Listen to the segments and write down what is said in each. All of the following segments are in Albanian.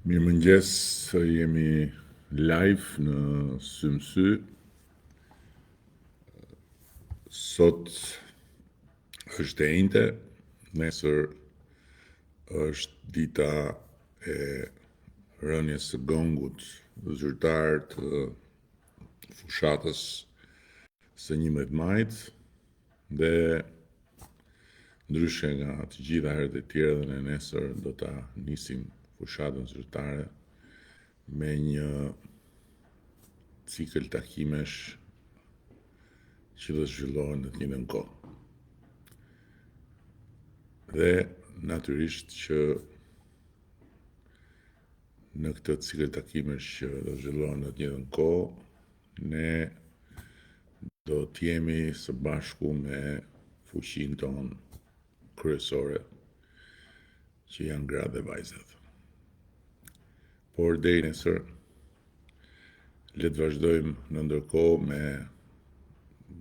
Mirëmëngjes, jemi live në Symsy. Sot është e njëjtë, nesër është dita e rënies së gongut zyrtar të fushatës së 11 majit dhe ndryshe nga të gjitha herët e tjera dhe ne nesër do ta nisim fushatën zyrtare me një cikël takimesh që do zhvillohen në të njëjtën kohë. Dhe natyrisht që në këtë cikël takimesh që do zhvillohen në të njëjtën kohë, ne do të jemi së bashku me fuqinë tonë kryesore, që janë gratë dhe vajzat. Por deri nesër, le të vazhdojmë në ndërkohë me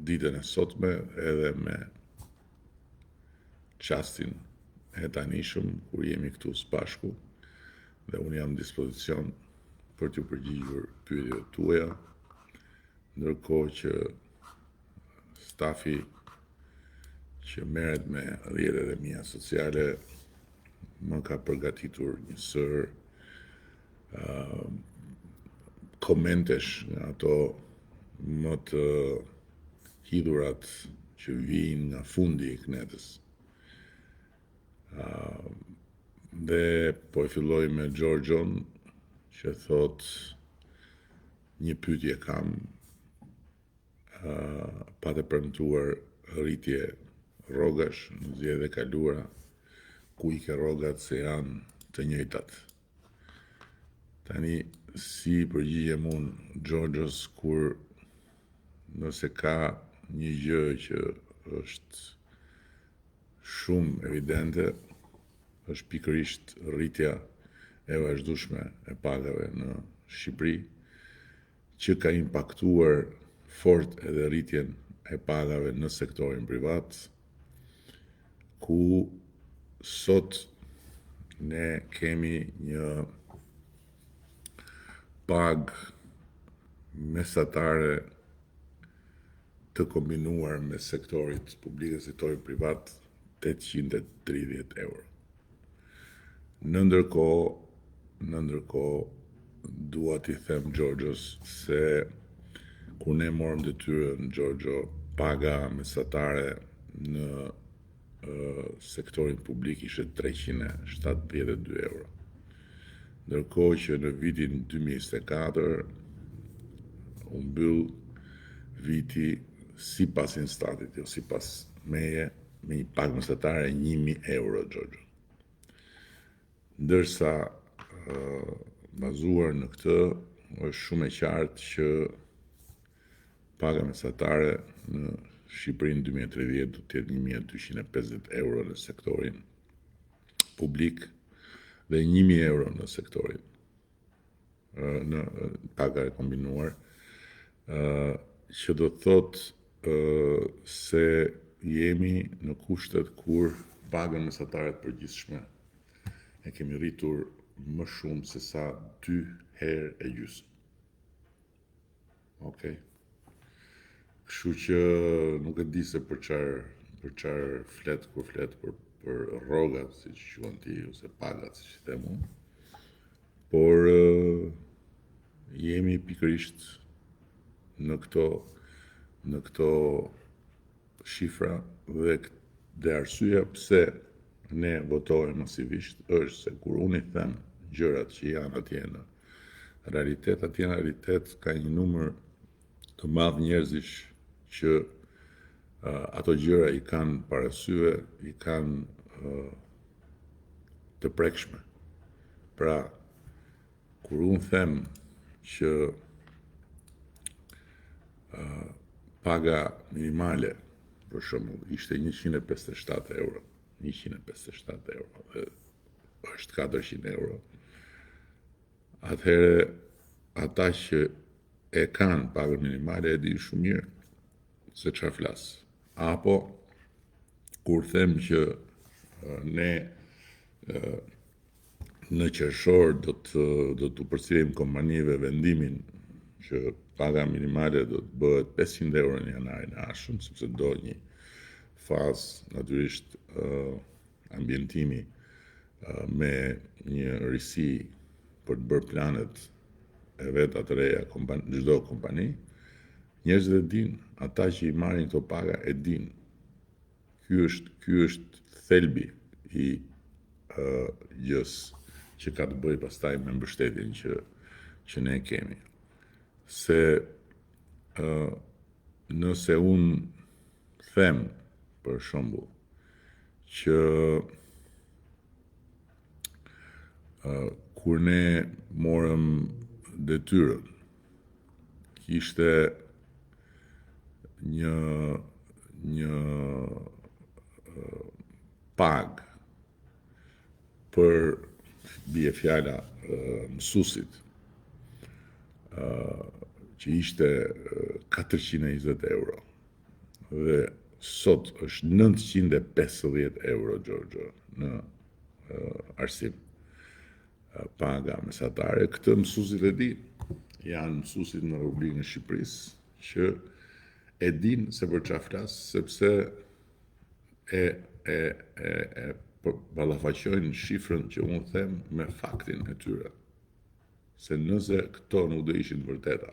ditën e sotme edhe me çastin e tanishëm kur jemi këtu së bashku dhe unë jam në dispozicion për t'ju përgjigjur pyetjeve tuaja, ndërkohë që stafi që merret me rrjetet e mia sociale më ka përgatitur një sër komentesh nga ato më të hidhurat që vijnë nga fundi i knetës. Dhe po e filloj me Gjorgjon, që thot një pyetje kam pa të premtuar rritje rrogash në zgjedhjet e kaluara, ku i ke rrogat se janë të njëjtat. Tani, si përgjigjem unë Gjorgjos kur nëse ka një gjë që është shumë evidente, është pikërisht rritja e vazhdueshme e pagave në Shqipëri, që ka impaktuar fort edhe rritjen e pagave në sektorin privat, ku sot ne kemi një pagë mesatare të kombinuar me sektorit publik dhe sektorit privat 830 euro. Në ndërkohë, dua t'i them Gjorgjos se kur ne morëm detyrën, Gjorgjo, paga mesatare në sektorin publik ishte 372 euro. Ndërkohë që në vitin 2024 u mbyll viti sipas Instatit, jo sipas meje, me një pagë mesatare 1000 euro, Gjorgjo. Ndërsa bazuar në këtë, është shumë e qartë që paga mesatare në Shqipërinë 2030 do të jetë 1250 euro në sektorin publik dhe 1000 euro në sektorin në paga e kombinuar, që do të thotë se jemi në kushtet kur pagën mesatare të përgjithshme e kemi rritur më shumë se sa 2 herë e gjysmë. Okej. Kështu që nuk e di se për çfarë flet kur flet për rrogat, siç quhen ti, ose pagat, siç i them unë. Por jemi pikërisht në këto shifra dhe arsyeja pse ne votojmë masivisht është se kur unë i them gjërat që janë atje në realitet, ka një numër të madh njerëzish që ato gjëra i kanë parasye, i kanë të prekshme. Pra, kur unë them që paga minimale, për shembull, ishte 157 euro, dhe është 400 euro, atëherë ata që e kanë pagën minimale e di shumë mirë se çfarë flas. Apo kur them që ne në qershor do të përcjellim kompanive vendimin që paga minimale do të bëhet 500 euro në janarin e ardhshëm, sepse do një fazë natyrisht ambientimi me një risi për të bërë planet e veta të reja çdo kompani. Njerëzit e din, ata që i marrin këto paga e din. Ky është thelbi i gjës që ka të bëjë pastaj me mbështetjen që ne kemi. Se nëse unë them, për shembull, që kur ne morëm detyrën, kishte një pagë për bie fjala mësuesit që ishte 420 euro dhe sot është 950 euro Giorgio në arsim paga mesatare. Këtë mësuesit e din, janë mësuesit në Republikën e Shqipërisë që e din se për çfarë flas, sepse e ballafaqojnë shifrën që unë them me faktin e tyre. Se nëse këto nuk do ishin vërteta,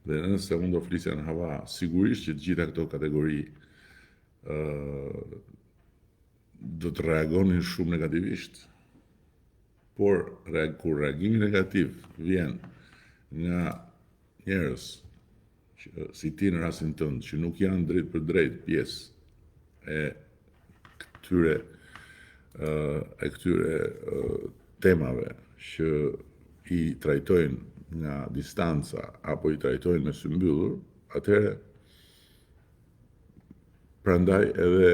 dhe nëse unë do flisja në hava, sigurisht që të gjitha këto kategori do të reagonin shumë negativisht. Por kur reagimi negativ vjen nga njerëz si ti në rastin tënd, që nuk janë drejt për drejt pjesë e këtyre temave që i trajtojnë nga distanca apo i trajtojnë me sy mbyllur, atëherë prandaj edhe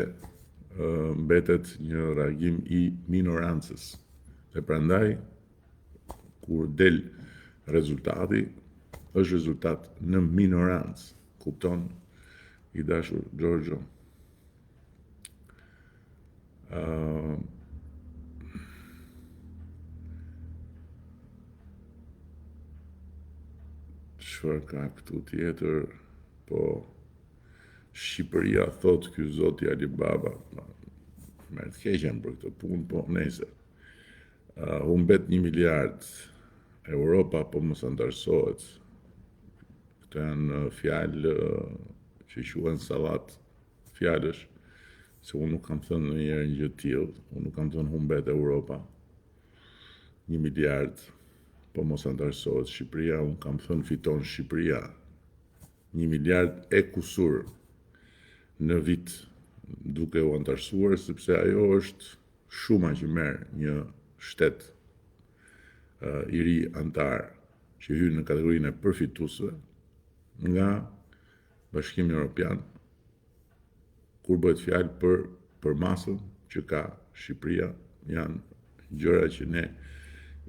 mbetet një reagim i minorancës. Dhe prandaj kur del rezultati, është rezultat në minorancë, kupton, i dashur Giorgio. Çfarë ka këtu tjetër? Po, Shqipëria, thot ky zoti Alibaba, merr të keqen për këtë punë, po nejse. Humbet 1 miliard, Europa po mos antarësohet. Këto janë fjalë që quhen sallat fjalësh, se unë nuk kam thënë ndonjëherë një gjë të tillë, unë nuk kam thënë humbet Europa. 1 miliard po mos antarësohet Shqipëria, unë kam thënë fiton Shqipëria 1 miliard e kusur në vit, duke u antarësuar, sepse ajo është shuma që merr një shtet i ri antar që hyn në kategorinë e përfituesve nga Bashkimi Evropian, kur bëhet fjalë për masën që ka Shqipëria, janë gjëra që ne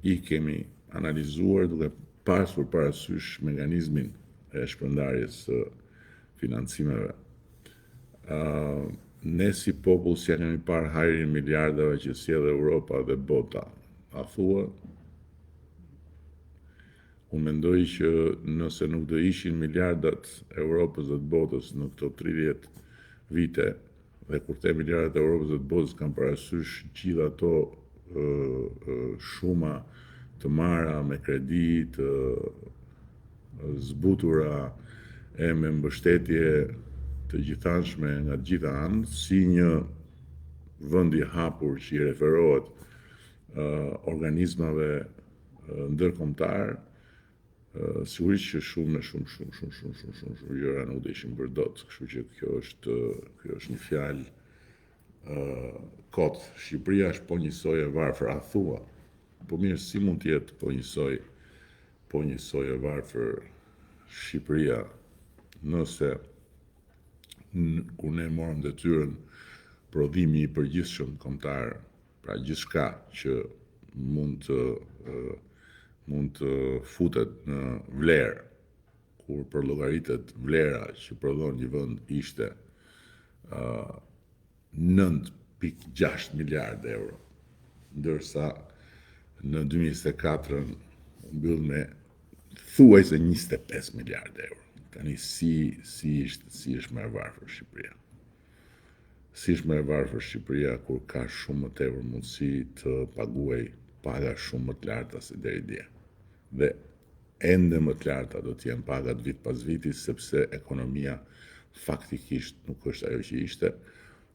i kemi analizuar duke pasur parasysh mekanizmin e shpërndarjes së financimeve. Ne si popull si kemi parë hajrin miliardave që sjell Europa dhe bota. A thua? Unë mendoj që nëse nuk do ishin miliardat e Europës dhe të botës në këto 30 vite, dhe kur te miliardat e Europës dhe të botës kanë parasysh gjithë ato shuma të marra me kredi, të zbutura e me mbështetje të gjithanshme nga të gjitha anët, si një vend i hapur që i referohet organizmave ndërkombëtar, sigurisht që shumë gjëra nuk do ishin bërë dot, kështu që kjo është një fjalë kot. Shqipëria është po njësoj e varfër, a thua? Po mirë, si mund të jetë po njësoj e varfër Shqipëria, nëse kur ne morëm detyrën prodhimi i përgjithshëm kombëtar, pra gjithçka që mund të futet në vlerë, kur përllogaritet vlera që prodhon një vend ishte 9.6 miliard euro, ndërsa në 2024 mbyll me thuajse 25 miliardë euro. Tani si është më e varfër Shqipëria? Si është më e varfër Shqipëria kur ka shumë më tepër mundësi të paguaj paga shumë më të larta se deri dje. Dhe ende më të larta do të jenë pagat vit pas viti, sepse ekonomia faktikisht nuk është ajo që ishte,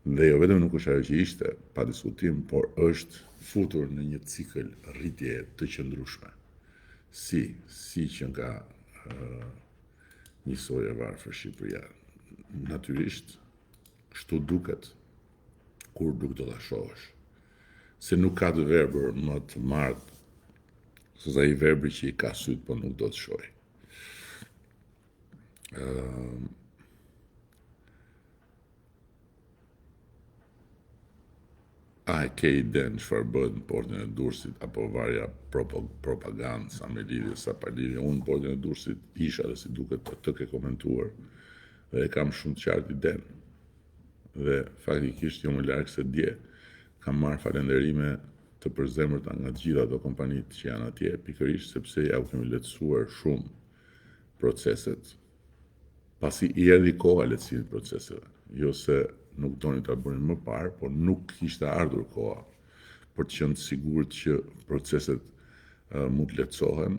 dhe jo vetëm nuk është ajo që ishte, pa diskutim, por është futur në një cikël rritje të qëndrueshme. Si që nga njësoj e varfër Shqipëria. Natyrisht, kështu duket kur nuk do ta shohësh. Se nuk ka të verbër më të marrë se sa i verbri që i ka syt, po nuk do të shohë. A e ke iden çfarë bëhet në portin e Durrësit apo varja propagandë sa me lidhje sa pa lidhje? Unë në portin e Durrësit isha dhe si duket të ke komentuar dhe kam shumë të qartë iden. Dhe faktikisht jo më larg se dje kam marrë falënderime të përzemërta nga të gjitha ato kompanitë që janë atje, pikërisht sepse ja u kemi lehtësuar shumë proceset, pasi i erdhi koha lehtësimit proceseve. Jo se nuk doni ta bënin më parë, por nuk kishte ardhur koha për të qenë sigurt që proceset mund të lehtësohen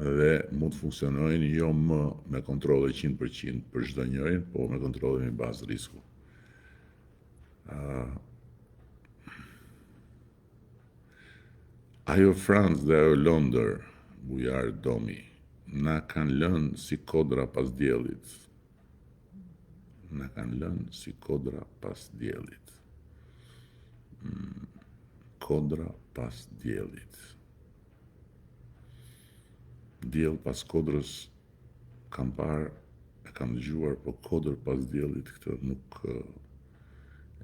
dhe mund të funksionojnë jo më me kontrolle 100% për çdo njërin, po me kontrolle me bazë risku. Ajo Francë dhe ajo Londër, bujar Domi, na kanë lënë si kodra pas diellit. Na kanë lënë si kodra pas diellit. Kodra pas diellit. Diell pas kodrës kam parë, e kam dëgjuar, po kodër pas diellit këtë nuk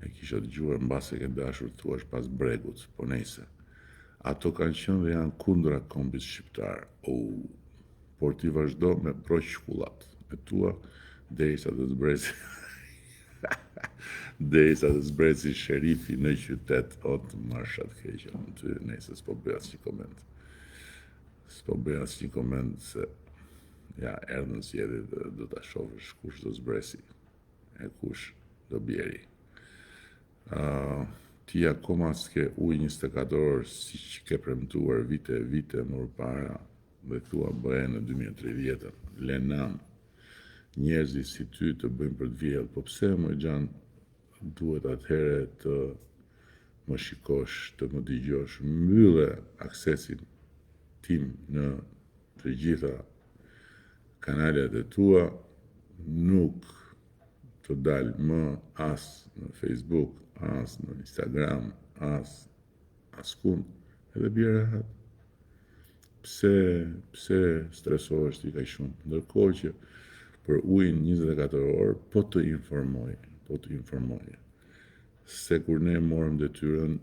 e kisha dëgjuar, mbase ke dashur të thuash pas bregut, po nejse. Ato kanë qenë dhe janë kundra kombit shqiptar. Por ti vazhdo me proq shkullat. Me tua, derisa të zbrezi. Derisa të zbrezi sherifi në qytet, o të marshat keqe. Në ty, nejse, s'po bëja asnjë koment. S'po bëja asnjë koment se ja, erdhën zgjedhjet dhe do ta shohësh kush do zbresi e kush do bjeri. Ti akoma s'ke ujë 24 orë si që ke premtuar vite më përpara dhe thua bëhe në 2030. Lenam, njerëzit si ty të bëjmë për të vjellë, po pse më gjanë duhet atëhere të më shikosh, të më dëgjosh, mbylle aksesin tim në të gjitha kanalet e tua, nuk të dalë më as në Facebook, as në Instagram, askund, edhe bje rehat. Pse stresohesh ti kaq shumë? Ndërkohë që për ujin 24 orë po të informoj. Se kur ne morëm detyrën,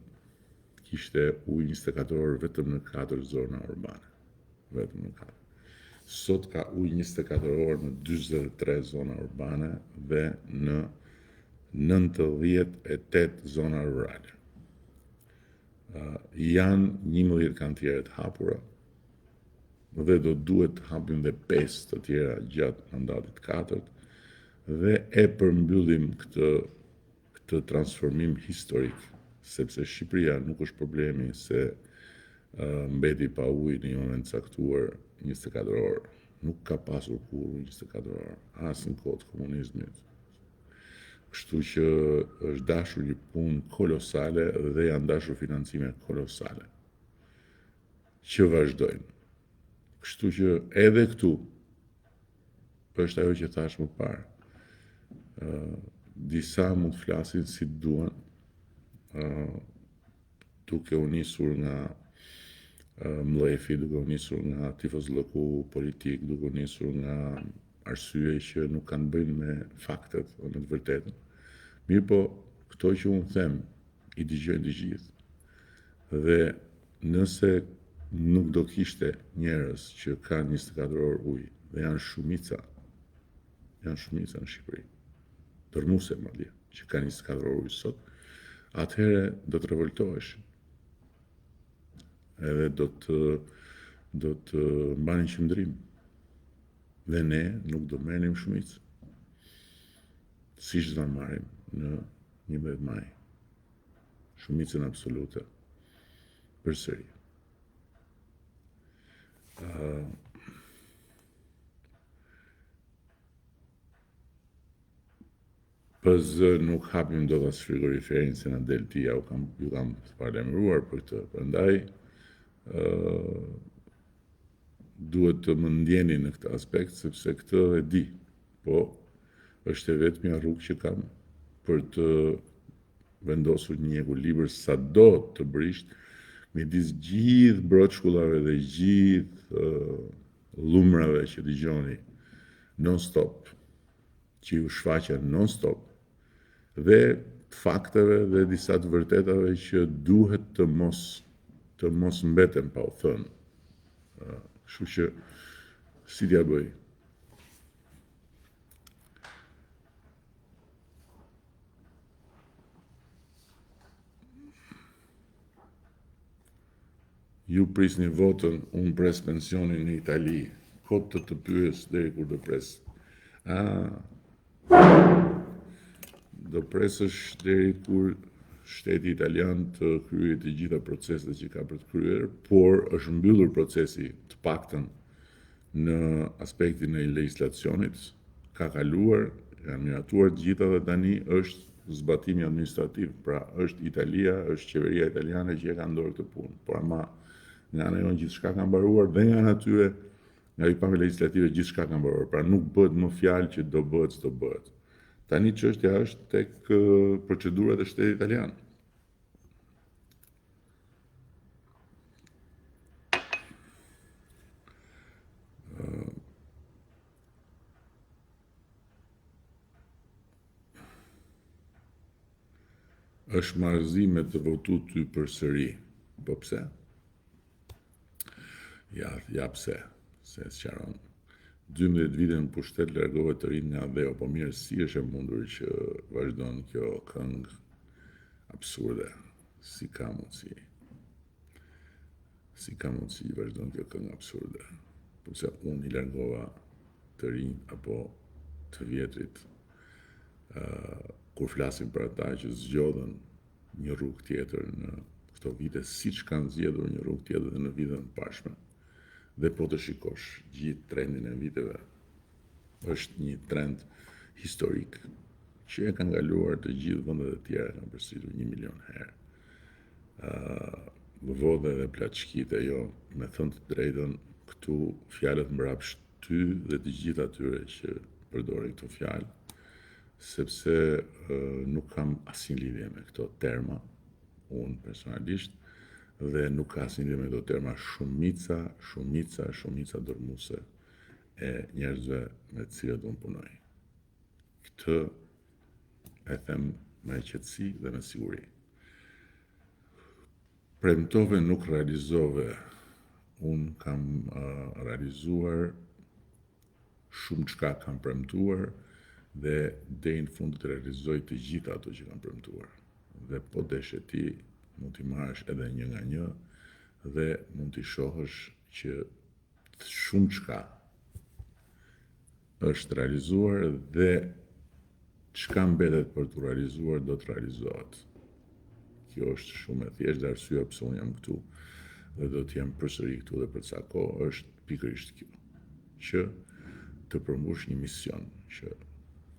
kishte ujë 24 orë vetëm në 4 zona urbane. Vetëm në 4. Sot ka ujë 24 orë në 43 zona urbane dhe në 98 zona rurale. Janë 11 kantiere të hapura dhe do duhet të hapim dhe 5 të tjera gjatë mandatit 4 dhe e përmbyllim këtë transformim historik, sepse Shqipëria nuk është problemi se mbeti pa ujë në një moment caktuar 24 orë. Nuk ka pasur kur 24 orë, as në kohë të komunizmit. Kështu që është dashur një punë kolosale dhe janë dashur financime kolosale që vazhdojnë. Kështu që edhe këtu është ajo që thash më parë. Disa mund të flasin si duan, duke u nisur nga mlefi, duke u nisur nga tifozllëku politik, duke u nisur nga arsye që nuk kanë bëjnë me faktet o me të vërtetën. Mirë po, këto që unë them, i dëgjojnë të gjithë. Dhe nëse nuk do kishte njerëz që kanë 24 orë ujë, dhe janë shumica në Shqipëri, dërmuse madje, që kanë 24 orë ujë sot, atëhere do të revoltoheshin. edhe do të mbanin qëndrim. Dhe ne nuk do merrnim shumicë. Siç do marrim në 11 maj. Shumicën absolute. Përsëri. PZ nuk hapim dot as frigoriferin se na del tia, ju kam parlemruar për këtë. Prandaj duhet të më ndjeni në këtë aspekt, sepse këtë e di, po është e vetmja rrugë që kam për të vendosur një ekuilibër sado të brisht midis gjithë broçkullave dhe gjithë lumrave që dëgjoni non-stop, që ju shfaqen non-stop, dhe fakteve dhe disa të vërtetave që duhet të mos mbeten pa u thënë. Kështu që si t'ja bëj? Ju prisni votën, unë pres pensionin në Itali. Kot të pyes deri kur do pres. Do presësh deri kur shteti italian të kryejë të gjitha proceset që ka për të kryer, por është mbyllur procesi të paktën në aspektin e legjislacionit, ka kaluar, janë miratuar të gjitha dhe tani është zbatimi administrativ. Pra është Italia, është qeveria italiane që e ka ndorë këtë punë. Por ama nga ana jonë gjithçka ka mbaruar dhe nga ana tyre, nga pikpamja legjislative gjithçka ka mbaruar. Pra nuk bëhet më fjalë që do bëhet, s'do bëhet. Tani çështja është tek procedurat e shtetit italian. Është marrëzime të votu ty përsëri. Po pse? Ja pse, se sqaron. 12 vite në pushtet largove të rinë nga dheu, po mirë, si është e mundur që vazhdon kjo këngë absurde? Si ka mundësi vazhdon kjo këngë absurde? Përse unë i largova të rinj apo të vjetrit, kur flasim për ata që zgjodhen një rrugë tjetër në këto vite, siç kanë zgjedhur një rrugë tjetër dhe në vitet e pashme. Dhe po të shikosh gjithë trendin e viteve, është një trend historik që e kanë kaluar të gjithë vendet e tjera, kanë përsëritur 1 milion herë. Vodhe dhe plaçkite, jo, me thënë të drejtën, këtu fjalët mbrapsht ty dhe të gjithë atyre që përdorin këto fjalë, sepse nuk kam asnjë lidhje me këto terma, unë personalisht, dhe nuk ka asnjë lidhje me këto terma shumica dërmuese e njerëzve me të cilët unë punoj. Këtë e them me qetësi dhe me siguri. Premtove, nuk realizove. Unë kam realizuar shumë çka kam premtuar dhe deri në fund të realizoj të gjitha ato që kam premtuar. Dhe po deshe ti, mund t'i marrësh edhe një nga një dhe mund t'i shohësh që shumë çka është realizuar dhe çka mbetet për t'u realizuar do të realizohet. Kjo është shumë e thjeshtë dhe arsyeja pse unë jam këtu dhe do të jem përsëri këtu dhe për ca kohë është pikërisht kjo, që të përmbush një mision që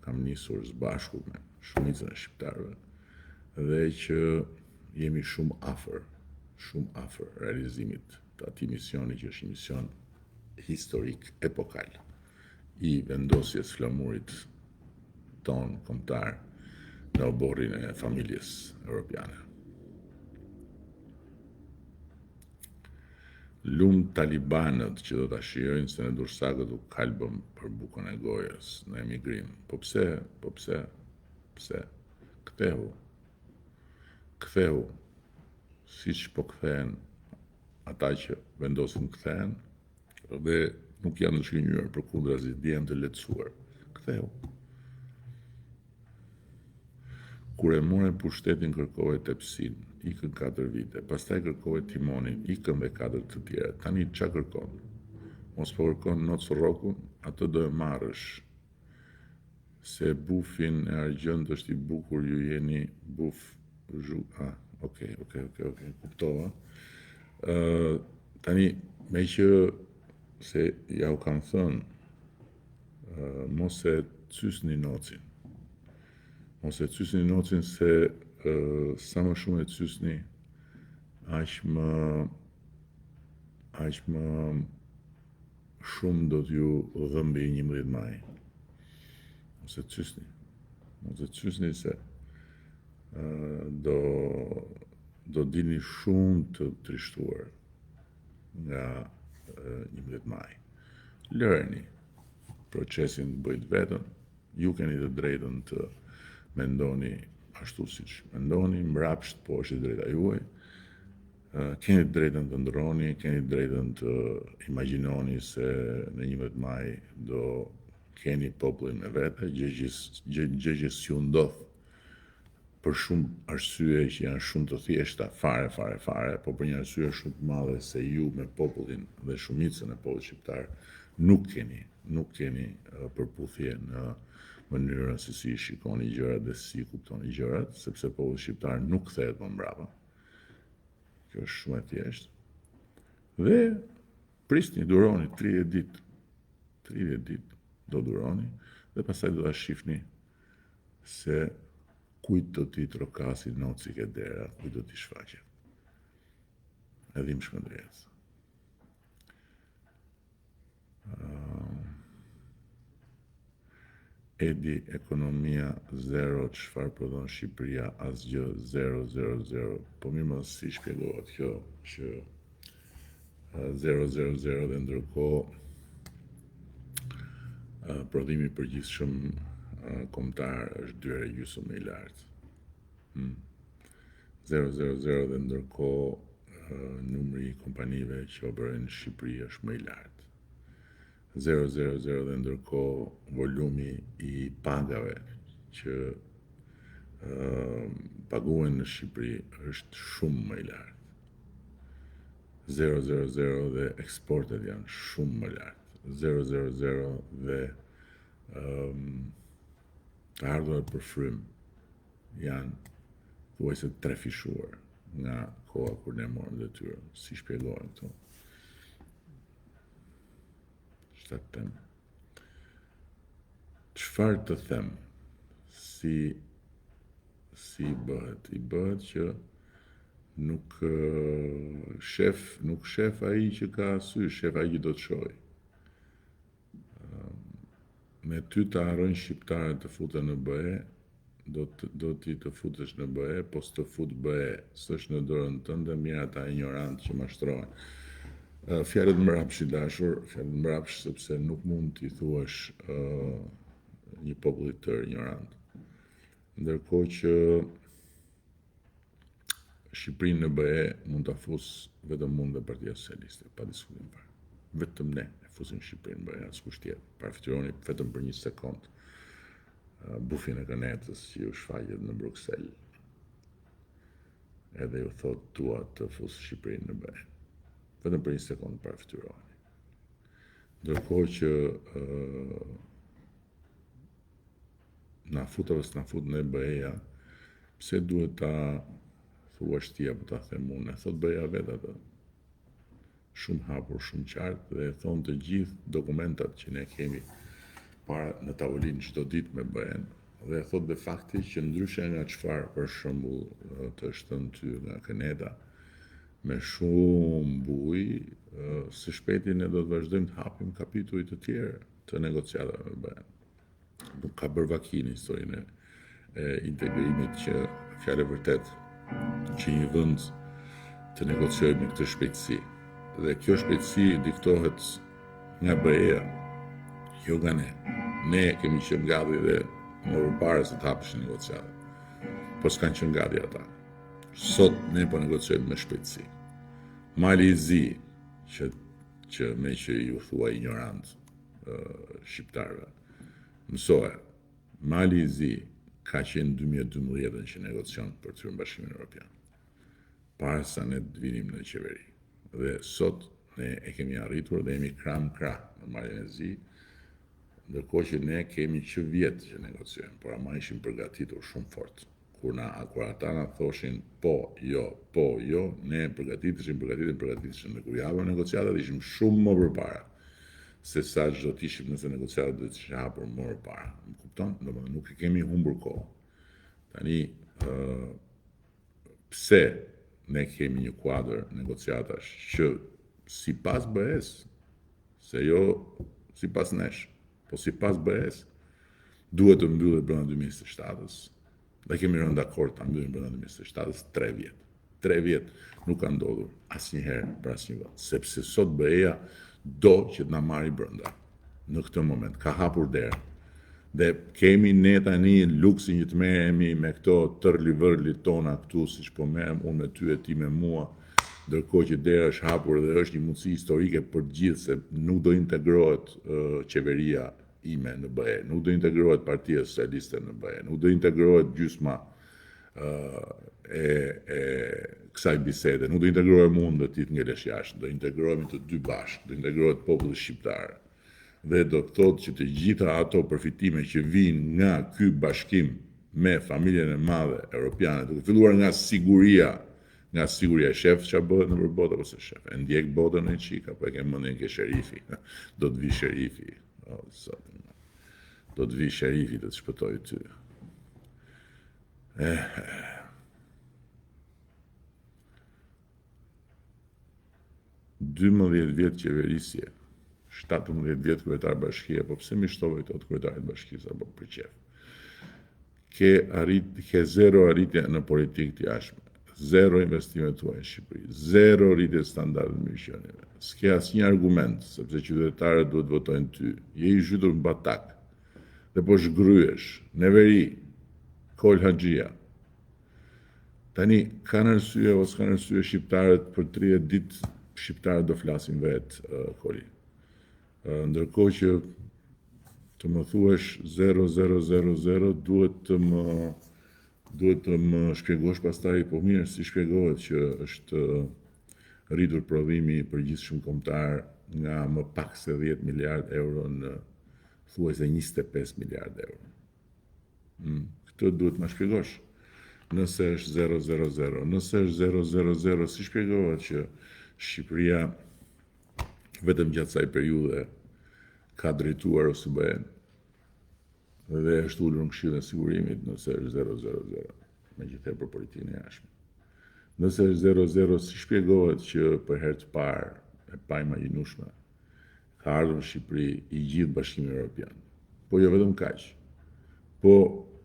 kam nisur së bashku me shumicën e shqiptarëve dhe që jemi shumë afër realizimit të atij misioni që është një mision historik epokal i vendosjes flamurit ton kombëtar në oborrin e familjes europiane. Lumë talibanët që do ta shijojnë se në Dursakët u kalbëm për bukën e gojës në emigrim. Po pse? Ktheu, siç po kthehen ata që vendosin kthehen dhe nuk janë të shkënjyer, përkundrazi janë të lehtësuar. Ktheu. Kur e morën pushtetin kërkove tepsin, ikën 4 vite, pastaj kërkove timonin, ikën dhe 4 të tjera. Tani ç'a kërkon? Mos po kërkon Noc Rrokun, atë do e marrësh. Se bufin e argjënd është i bukur, ju jeni buf okej, kuptova. Tani, me që se ja u kam thënë, mos e cysni nocin. Mos e cysni nocin se sa më shumë e cysni, aq më shumë do t'ju dhëmbi 11 maj. Mos e cysni se do dini shumë të trishtuar nga 11 maj. Lëreni procesin të bëjt vetën, ju keni të drejtën të mendoni ashtu siç mendoni, mbrapsht po është drejta juaj. Keni të drejtën të ndroni, keni të drejtën të imagjinoni se në 11 maj do keni popullin me vete, gjë që s'ju ndodh për shumë arsye që janë shumë të thjeshta, fare, po për një arsye shumë të madhe se ju me popullin dhe shumicën e popullit shqiptar nuk keni përputhje në mënyrën se si shikoni gjërat dhe si kuptoni gjërat, sepse populli shqiptar nuk kthehet më mbrapa. Kjo është shumë e thjeshtë. Dhe prisni, duroni 30 ditë. 30 ditë do duroni dhe pastaj do ta shihni se kujt do t'i trokasi noci ke dera, kujt do t'i shfaqet. Edhim Shkëndrijës. Edi, ekonomia 0, çfarë prodhon Shqipëria, asgjë 0. Po mirë mos si shpjegohet kjo që 0 dhe ndërkohë prodhimi përgjithshëm kombëtar është 2,5 më i lartë. 0 dhe ndërkohë numri i kompanive që operojnë në Shqipëri është më i lartë. 0 dhe ndërkohë volumi i pagave që paguhen në Shqipëri është shumë më i lartë. 0 dhe eksportet janë shumë më lartë. 0 dhe të ardhurat për frym janë thuajse trefishuar nga koha kur ne morëm detyrën. Si shpjegohen këto? Çfarë të them? Si bëhet? I bëhet që nuk shef ai që ka sy, shef ai që do të shohë. Me ty të harrojnë shqiptarët të futen në BE, do ti të futesh në BE, po s'të fut BE, s'është në dorën tënde, mirë ata ignorantë që mashtrohen. Fjalët mbrapsht i dashur, fjalët mbrapsht sepse nuk mund t'i thuash një populli tërë ignorant. Ndërkohë që Shqipërinë në BE mund ta fus vetëm unë dhe Partia Socialiste, pa diskutim fare. Vetëm ne e fusim Shqipërinë në BE, askush tjetër. Parafitëroni vetëm për 1 sekond bufin e kënetës që ju shfaqet në Bruksel. Edhe ju thot tua të fus Shqipërinë në BE. Vetëm për 1 sekond parafityroni. Ndërkohë që na fut apo s'na fut në BE-ja, pse duhet ta thuash ti apo ta them unë? Thot BE-ja vetë atë. Shumë hapur, shumë qartë dhe thon të gjithë dokumentat që ne kemi para në tavolinë çdo ditë me BE-n dhe thot dhe fakti që ndryshe nga çfarë për shembull të shtën ty nga Këneta me shumë bujë, së shpejti ne do të vazhdojmë të hapim kapituj të tjerë të negociatave me BE-n. Nuk ka bërë vakinë historinë e integrimit që fjalë vërtet që një vend të negociojë me këtë shpejtësi. Dhe kjo shpejtësi diktohet nga BE-ja, jo nga ne. Ne kemi qenë gati dhe më përpara se të hapeshin negociatat. Po s'kanë qenë gati ata. Sot ne po negociojmë me shpejtësi. Mali i zi që me që ju thua ignorant shqiptarëve. Mësoja, Mali i zi ka qenë 2012 që negocion për të hyrë në Bashkimin Evropian. para sa ne të vinim në qeveri. Dhe sot ne e kemi arritur dhe jemi krah në marrjen e zi, ndërkohë që ne kemi që vjetë që negociojmë, por ama ishim përgatitur shumë fort. Kur ata na thoshin po, jo, ne përgatiteshim, dhe kur javën negociatat ishim shumë më përpara se sa çdo të ishim nëse negociatat do të ishin hapur më përpara. Më kupton? Domethënë nuk e kemi humbur kohë. Tani pse ne kemi një kuadër negociatash që sipas BE-s, se jo sipas nesh, po sipas BE-s, duhet të mbyllet brenda 2027-s. Dhe kemi rënë dakord ta mbyllim brenda 2027-s 3 vjet. 3 vjet nuk ka ndodhur asnjëherë për asnjë vend, sepse sot BE-ja do që të na marrë brenda. Në këtë moment ka hapur derë. Dhe kemi ne tani luksin që të merremi me këto tërli-vërli tona këtu, siç po merrem unë me ty e ti me mua, ndërkohë që dera është hapur dhe është një mundësi historike për të gjithë, se nuk do integrohet qeveria ime në BE, nuk do integrohet Partia Socialiste në BE, nuk do integrohet gjysma e kësaj bisede, nuk do integrohet mund dhe ti të ngelesh jashtë, do integrohemi të dy bashkë, do integrohet populli shqiptar. Dhe do të thotë që të gjitha ato përfitime që vijnë nga ky bashkim me familjen e madhe europiane, duke filluar nga siguria shef çfarë bëhet nëpër botë apo se shef. E ndjek botën në çik apo e ke mendjen ke sherifi. Do të vi sherifi. Do të vi sherifi të shpëtojë ty. 12 vjet qeverisje, 17 vjet kryetar bashkie, po pse mi shtove këto të kryetarit bashkisë apo për qef? Ke zero arritje në politikë të jashtme, zero investime tuaja në Shqipëri, zero rritje standardet mirëqenieve. S'ke asnjë argument, sepse qytetarët duhet votojnë ty. Je i zhytur në batak. Dhe po shgryesh, në veri, Kol Haxhia. Tani, kanë arsye ose kanë arsye shqiptarët për 30 ditë shqiptarët do flasin vetë, Koli. Ndërkohë që të më thuash 0000, duhet të më shpjegosh pastaj, po mirë si shpjegohet që është rritur prodhimi i përgjithshëm kombëtar nga më pak se 10 miliard euro në thuajse 25 miliard euro. Këtë duhet më shpjegosh. Nëse është 000, nëse është 000, si shpjegohet që Shqipëria vetëm gjatë kësaj periudhe ka drejtuar OSBE-n dhe është ulur në Këshillin e Sigurimit nëse është 000, megjithatë për politikën e jashtme. Nëse është 00, si shpjegohet që për herë të parë e pa imagjinueshme ka ardhur në Shqipëri i gjithë Bashkimi Evropian. Po jo vetëm kaq. Po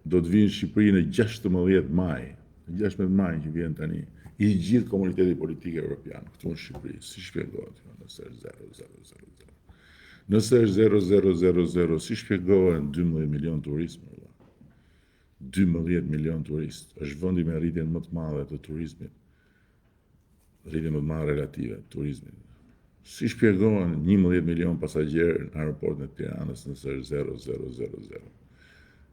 do të vinë në Shqipëri në 16 maj, në 16 maj që vjen tani, i gjithë komuniteti politik evropian këtu në Shqipëri. Si shpjegohet nëse është 000? Nëse është 000, si shpjegohen 12 milion turistë? 12 milion turistë. Është vendi me rritjen më të madhe të turizmit. Rritjen më të madhe relative të turizmit. Si shpjegohen 11 milion pasagjerë në aeroportin e Tiranës nëse është 000?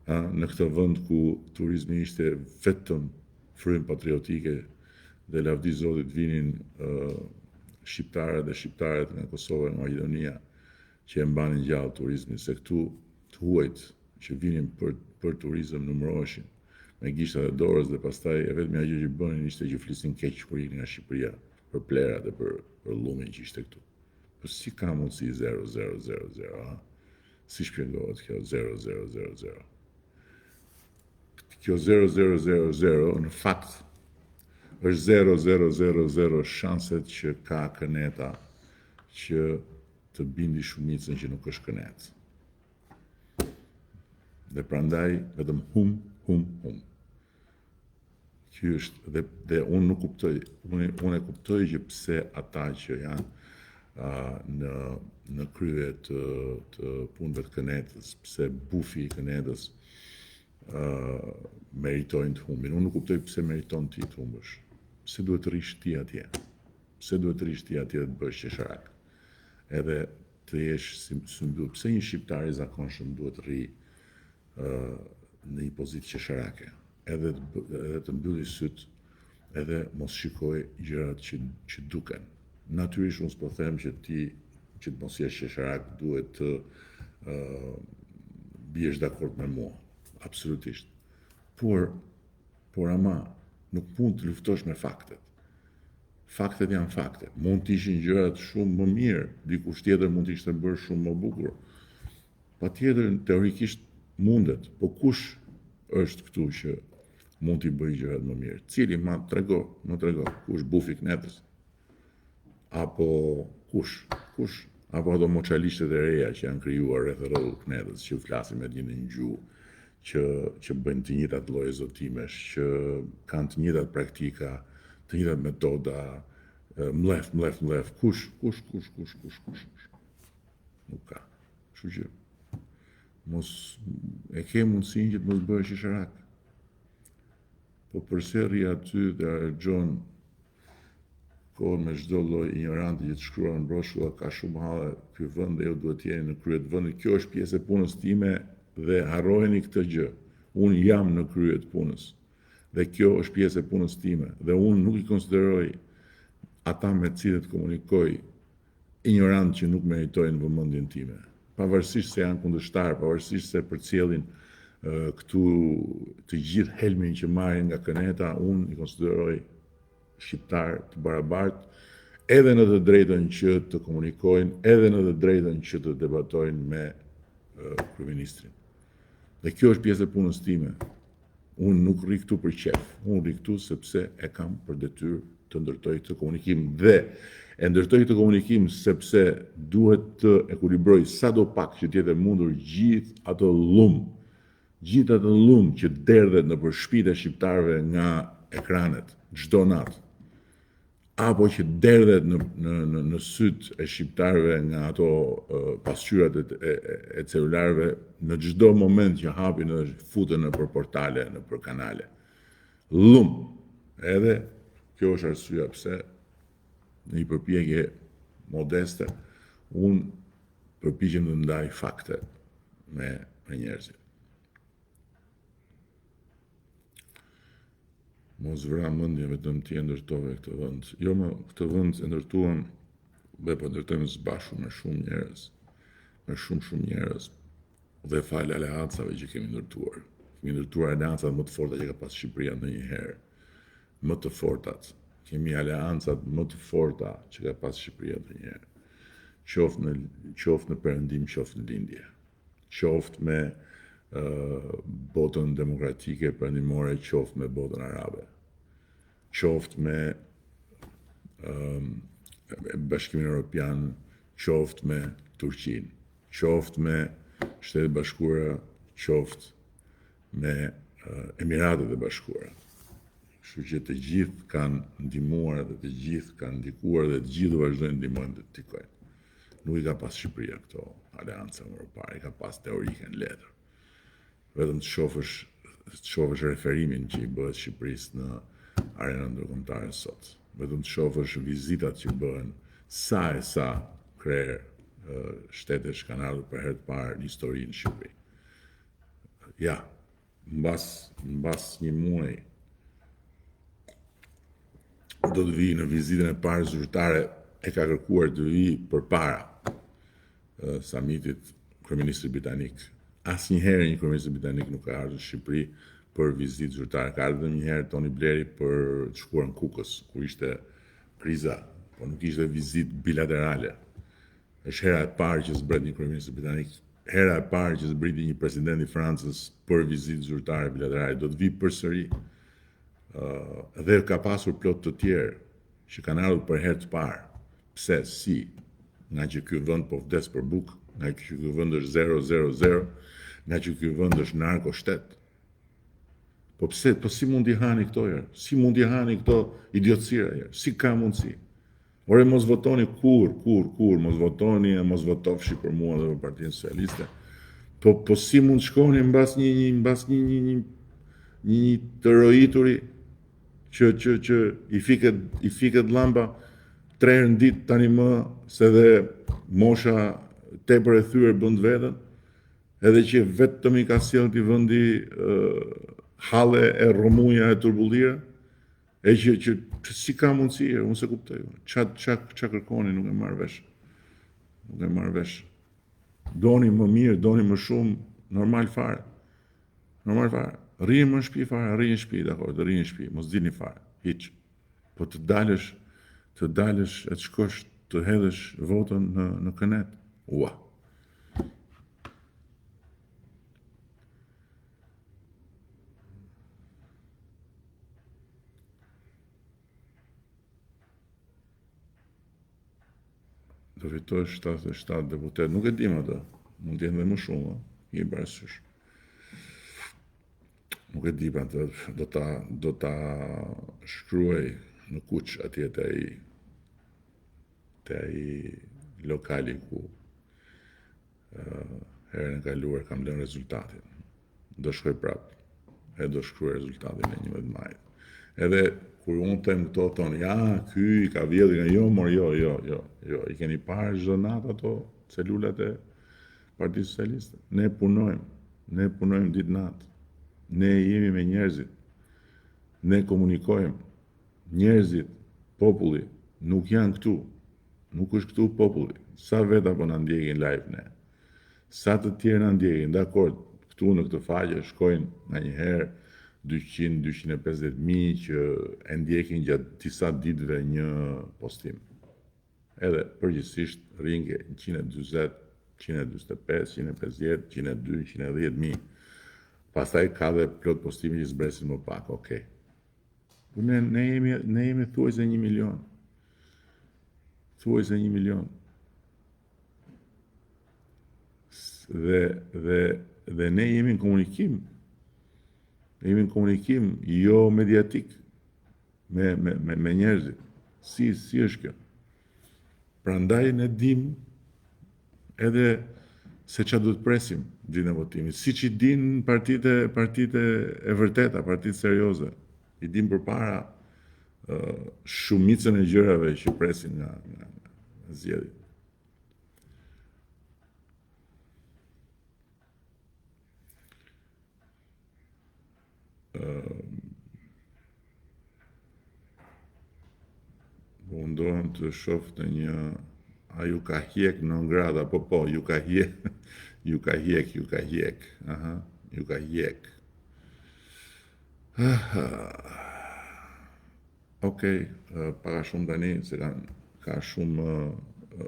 Në këtë vend ku turizmi ishte vetëm frymë patriotike dhe lavdi Zotit vinin shqiptarët dhe shqiptarët nga Kosova dhe Maqedonia që e mbanin gjallë turizmin, se këtu të huajt që vinin për turizëm numëroheshin me gishtat e dorës dhe pastaj e vetmja gjë që bënin ishte që flisin keq kur iknin nga Shqipëria për plerat dhe për llumin që ishte këtu. Po si ka mundësi 000? Si shpjegohet kjo 000? Kjo 0000 në fakt është 0,000 shanset që ka Këneta që të bindi shumicën që nuk është Kënet. Dhe prandaj vetëm hum. Ky është dhe unë nuk kuptoj, unë e kuptoj që pse ata që janë në krye të punëve të Kënetës, pse bufi i Kënetës meritojnë të humbin. Unë nuk kuptoj pse meriton ti të humbësh. Pse duhet të rish ti atje? Pse duhet të rish ti atje dhe të bësh qesharak? Edhe të jesh symbol. Pse një shqiptar i zakonshëm duhet të rri në një pozitë qesharake? Edhe të mbylli syt edhe mos shikoj gjërat që duken. Natyrisht unë s'po them që ti që të mos jesh shoqërak duhet të biesh dakord me mua. Absolutisht. Por ama nuk mund të luftosh me faktet. Faktet janë fakte. Mund të ishin gjërat shumë më mirë, dikush tjetër mund të ishte bërë shumë më bukur. Patjetër teorikisht mundet, po kush është këtu që mund t'i bëj gjërat më mirë? Cili më trego, kush Bufi Knetës? Apo kush? Apo ato moçalishtet e reja që janë krijuar rreth rrotull Knetës, që flasin me një gjuhë, që bëjnë të njëjtat lloje zotimesh, që kanë të njëjtat praktika, të njëjtat metoda, mlef. Kush? Nuk ka. Kështu që mos e ke mundësinë që të mos bëhesh shoqërak. Po përsëri aty dhe argjon kohën me çdo lloj ignoranti që të shkruan broshulla, ka shumë halle, ky vend dhe ju duhet të jeni në krye të vendit. Kjo është pjesë e punës time dhe harrojeni këtë gjë. Unë jam në krye të punës. Dhe kjo është pjesë e punës time. Dhe unë nuk i konsideroj ata me të cilët komunikoj ignorant që nuk meritojnë vëmendjen time. Pavarësisht se janë kundërshtar, pavarësisht se përcjellin këtu të gjithë helmin që marrin nga këneta, unë i konsideroj shqiptar të barabartë, edhe në të drejtën që të komunikojnë, edhe në të drejtën që të debatojnë me kryeministrin. Dhe kjo është pjesë e punës time. Unë nuk rri këtu për qef, unë rri këtu sepse e kam për detyrë të ndërtoj këtë komunikim dhe e ndërtoj këtë komunikim sepse duhet të ekuilibroj sadopak që t'jetë mundur gjithë ato lum që derdhet nëpër shtëpitë e shqiptarëve nga ekranet çdo natë, apo që derdhet në syt e shqiptarëve nga ato pasqyrat e celularëve në çdo moment që hapin dhe futen nëpër portale, nëpër kanale. Edhe kjo është arsyeja pse në një përpjekje modeste unë përpiqem të ndaj fakte me njerëzit. Mos vra mendje vetëm ti e ndërtove këtë vend. Jo më këtë vend e ndërtuam dhe po ndërtojmë së bashku me shumë njerëz. Dhe fal aleancave që kemi ndërtuar. Kemi ndërtuar aleancat më të forta që ka pas Shqipëria ndonjëherë. Më të fortat. Kemi aleancat më të forta që ka pas Shqipëria ndonjëherë. Qoftë në perëndim, qoftë në lindje. Qoftë me botën demokratike perëndimore, qoftë me botën arabe, qoftë me Bashkimin Evropian, qoftë me Turqinë, qoftë me Shtetet Bashkuara, qoftë me Emiratet e Bashkuara. Kështu që të gjithë kanë ndihmuar dhe të gjithë kanë ndikuar dhe të gjithë do vazhdojnë ndihmojnë dhe të ndikojnë. Nuk i ka pas Shqipëria këto aleanca evropare, i ka pas teorike në letër. Vetëm të shohësh referimin që i bëhet Shqipërisë në arenën ndërkombëtare sot. Vetëm të shohësh vizitat që bëhen sa krerë shtetesh kanë ardhur për herë të parë në historinë e Shqipërisë. Ja, mbas një muaji do të vi në vizitën e parë zyrtare, e ka kërkuar të vi përpara samitit kryeministri britanik. Asnjëherë një kryeminist britanik nuk ka ardhur në Shqipëri për vizitë zyrtare. Ka ardhur një herë Tony Blairi për të shkuar në Kukës, kur ishte kriza, por nuk ishte vizitë bilaterale. Është hera e parë që zbret një kryeminist britanik, hera e parë që zbriti një president i Francës për vizitë zyrtare bilaterale. Do të vi përsëri. Dhe ka pasur plot të tjerë që kanë ardhur për herë të parë. Pse, si, nga që ky vend po vdes për bukë, nga që ky vend është 000, nga që ky vend është narko shtet. Po pse, po si mund t'i hani këto herë? Si mund t'i hani këto idiotësira herë? Si ka mundësi? Ore mos votoni kur, mos votoni e mos votofshi për mua dhe për Partinë Socialiste. Po si mund shkoni mbas një të rojituri që i fiket llamba 3 herë në ditë tani më se dhe mosha tepër e thyer bën veten, edhe që vetëm i ka sjellë këtij vendi halle e rrëmuja e turbullira, E që si ka mundësi, unë se kuptoj. Qa kërkoni, nuk e marrë vesh. Nuk e marrë vesh. Doni më mirë, doni më shumë, normal fare. Normal fare. Rrinë më në shtëpi fare, rrinë në shtëpi, dakor, të rrinë në shtëpi, mos dilni fare, hiç. Po të dalësh e të shkosh të hedhësh votën në kënet. Ua. Do fitosh 77 deputet, nuk e dim atë, mund t'jenë dhe më shumë, i parasysh. Nuk e di, do ta shkruaj në kuq atje te ai lokali ku herën e kaluar kam lënë rezultatin. Do shkoj prapë, e do shkruaj rezultatin e 11 majit. Edhe kur unë them këto thonë, ja, ky i ka vjedhur, jo, i keni parë çdo natë ato celulat e Partisë Socialiste. Ne punojmë ditë natë. Ne jemi me njerëzit. Ne komunikojmë. Njerëzit, populli, nuk janë këtu. Nuk është këtu populli. Sa veta po na ndjekin live ne. Sa të tjerë na ndjekin, dakord, këtu në këtë faqe shkojnë nga një herë 200-250.000 që e ndjekin gjatë disa ditëve një postim. Edhe përgjithsisht rringe 120, 145, 150, 102, 110.000. Pastaj ka dhe plot postimi që zbresin më pak, okej. Ne jemi thuajse 1 milion. Thuajse 1 milion. Dhe ne jemi në komunikim. Jemi në komunikim jo mediatik me njerëzit. Si është kjo? Prandaj ne dim edhe se qa du të presim ditën e votimit. Si që din partitë e vërteta, partitë serioze. I dim përpara shumicën e gjërave që presin nga zgjedhjet. Mundohem të shoh në një a ju ka hjek në ngrada, po, ju ka hjek, aha, ju ka hjek. Okej, para shumë tani, se ka shumë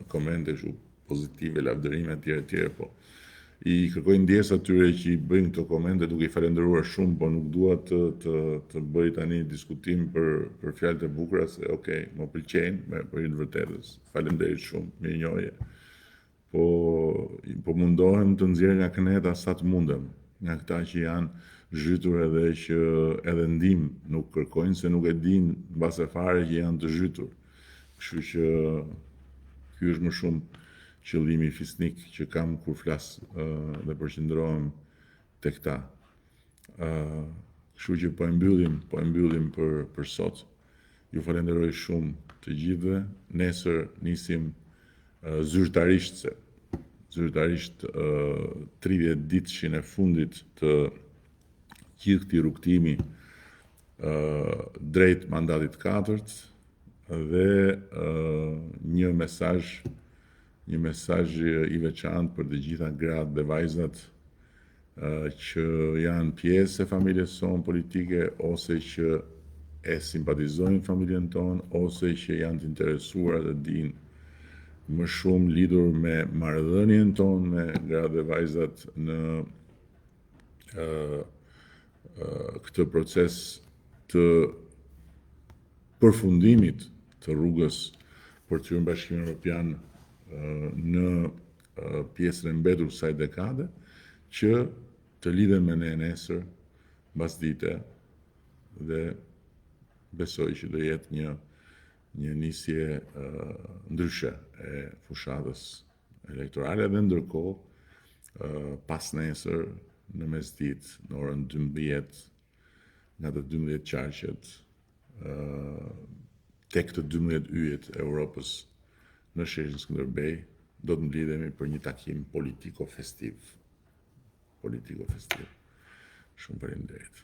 komente shu pozitive, lavdërime, tjere, po. I kërkoj ndjes atyre që i bëjnë këto komente duke i falenderuar shumë, po nuk dua të bëj tani diskutim për fjalët e bukura, se okej, më pëlqejnë, për i të vërtetës. Faleminderit shumë, mirënjohje. Po mundohem të nxjerr nga këneta sa të mundem, nga këta që janë zhytur edhe ndihmë nuk kërkojnë, se nuk e din mbase fare që janë të zhytur. Kështu që ky është më shumë qëllimi fisnik që kam kur flas dhe përqendrohem te këta. Kështu që po e mbyllim për sot. Ju falenderoj shumë të gjithëve. Nesër nisim zyrtarisht 30 ditëshin e fundit të gjithë këtij rrugtimi drejt mandatit 4 dhe një mesazh i veçantë për të gjitha gratë dhe vajzat që janë pjesë e familjes sonë politike, ose që e simpatizojnë familjen tonë, ose që janë të interesuar të dinë më shumë lidhur me marrëdhënien tonë me gratë dhe vajzat në këtë proces të përfundimit të rrugës për të hyrë në Bashkimin Evropian në pjesën e mbetur kësaj dekade, që të lidhen me ne nesër, mbasdite, dhe besoj që do jetë një nisje ndryshe e fushatës elektorale, dhe ndërkohë pas nesër në mesditë, në orën 12, nga të 12 qarqet, tek të 12 yjet e Europës në sheshin Skënderbej, do të mblidhemi për një takim politiko-festiv. Shumë faleminderit.